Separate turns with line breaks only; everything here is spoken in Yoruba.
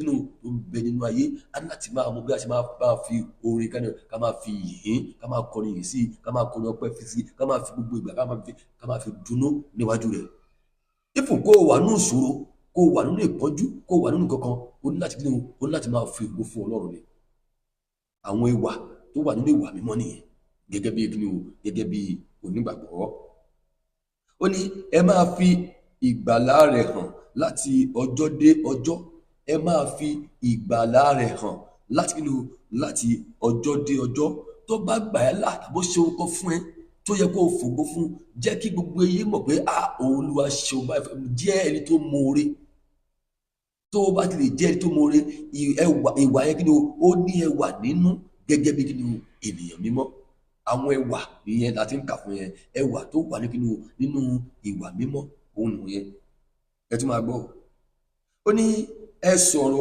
nínú tó ń bẹ nínú ayé á ní láti máa mọ bí a ṣe máa fi orin ká máa fi yìnyín ká máa kọrin yìí sí ká máa kọrin ọpẹ́ fi sí ká máa fi gbogbo ìgbà ká máa fi dùnnú níwájú rẹ̀. Ifun kó o wà nínú ìṣòro kó o wà nínú ìpọ́njú kó o wà nínú kankan o ní láti máa fi ògo fún Ọlọ́run ni. Àwọn ìwà tó wà nínú ìwà mímọ́ nìyẹn gẹ́gẹ́ bí kíni o gẹ́gẹ́ bí onígbàgbọ́. Ó ní ẹ máa fi ìgbàlà rẹ̀ hàn láti ọjọ́ dé ọjọ́. Ẹ máa fi ìgbàlà rẹ̀ hàn láti kíni o láti ọjọ́ dé ọjọ́. Tó bá gbà ẹ́ là bó ṣe orúkọ fún ẹ tó yẹ kó o fògo fún, jẹ́ kí gbogbo ayé mọ̀ pé Olúwa ṣeun báyìí fún mi, jẹ́ ẹni tó moore. Tó o bá ti lè jẹ́ ẹni tó moore, ìwà yẹn kíni o ó ní ẹwà nínú gẹ́gẹ́ bí kíni o ènìyàn mímọ́. Àwọn ẹwà ìyẹn láti ń kà fún yẹn, ẹwà tó wà ní kíni o nínú ìwà mímọ́ òun nìyẹn. Ẹ tún máa gbọ́. Ó ní ẹ sọ̀rọ̀